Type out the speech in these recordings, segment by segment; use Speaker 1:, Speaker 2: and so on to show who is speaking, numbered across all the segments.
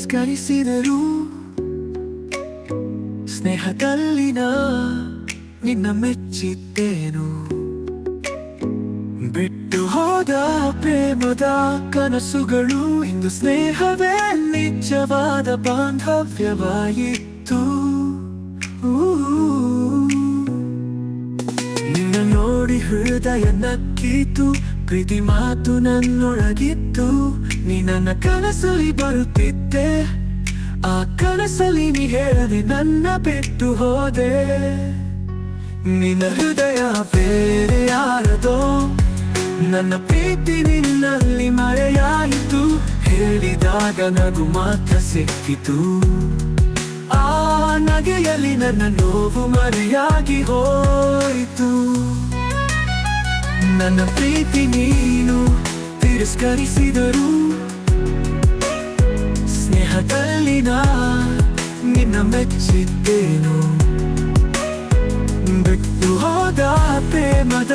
Speaker 1: ತಿರಸ್ಕರಿಸಿದರು. ಸ್ನೇಹದಲ್ಲಿ ನಿನ್ನ ಮೆಚ್ಚಿದ್ದೇನು, ಬಿಟ್ಟು ಹೋದ ಪ್ರೇಮದ ಕನಸುಗಳು ಇಂದು ಸ್ನೇಹವೇ ನಿಜವಾದ ಬಾಂಧವ್ಯವಾಯಿತು. ನಿನ್ನ ನೋಡಿ ಹೃದಯ ನಕ್ಕಿತು, ಪ್ರೀತಿ ಮಾತು ನನ್ನೊಳಗಿತ್ತು. ನೀ ನನ್ನ ಕನಸಲ್ಲಿ ಬರುತ್ತಿದ್ದೆ, ಆ ಕನಸಲ್ಲಿ ನೀ ಹೇಳದೆ ನನ್ನ ಬಿಟ್ಟು ಹೋದೆ. ನಿನ್ನ ಹೃದಯ ಬೇರೆ ಯಾರದೋ, ನನ್ನ ಪ್ರೀತಿ ನಿನ್ನಲ್ಲಿ ಮರೆಯಾಯಿತು. ಹೇಳಿದಾಗ ನಗು ಮಾತ್ರ ಸಿಕ್ಕಿತು, ಆ ನಗೆಯಲ್ಲಿ ನನ್ನ ನೋವು ಮರೆಯಾಗಿ ಹೋಯಿತು. ನನ್ನ ಪ್ರೀತಿ ನೀನು ತಿರಸ್ಕರಿಸಿದರು, ಸ್ನೇಹದಲ್ಲಿ ನಿನ್ನ ಮೆಚ್ಚಿದ್ದೇನು. ಬಿಟ್ಟು ಹೋದ ಪ್ರೇಮದ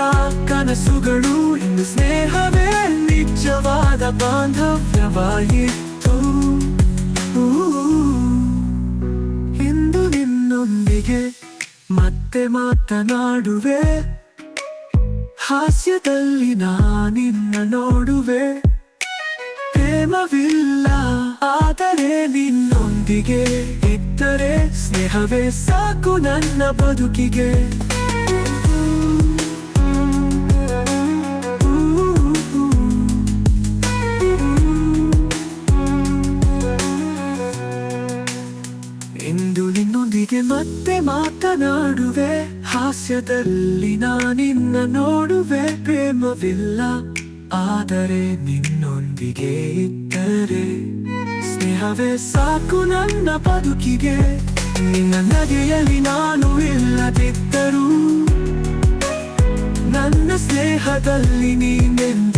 Speaker 1: ಕನಸುಗಳು ಇಂದು ಸ್ನೇಹವೇ ನಿಜವಾದ ಬಾಂಧವ್ಯವಾಯಿತು. ಇಂದು ನಿನ್ನೊಂದಿಗೆ ಮತ್ತೆ ಮಾತನಾಡುವೆ, ಹಾಸ್ಯದಲ್ಲಿ ನಿನ್ನ ನೋಡುವೆ. ಪ್ರೇಮವಿಲ್ಲ ಆದರೆ ನಿನ್ನೊಂದಿಗೆ ಇದ್ದರೆ ಸ್ನೇಹವೇ ಸಾಕು ನನ್ನ ಬದುಕಿಗೆ. ಇಂದು ನಿನ್ನೊಂದಿಗೆ ಮತ್ತೆ ಮಾತನಾಡುವೆ, ಹಾಸ್ಯದಲ್ಲಿ ನಿನ್ನ ನೋಡುವೆ. ಪ್ರೇಮವಿಲ್ಲ ಆದರೆ ನಿನ್ನೊಂದಿಗೆ ಇದ್ದರೆ ಸ್ನೇಹವೇ ಸಾಕು ನನ್ನ ಬದುಕಿಗೆ. ನಿನ್ನ ನಗೆಯಲ್ಲಿ ನಾನು ಇಲ್ಲದಿದ್ದರೂ ನನ್ನ ಸ್ನೇಹದಲ್ಲಿ ನೀನೆಂದು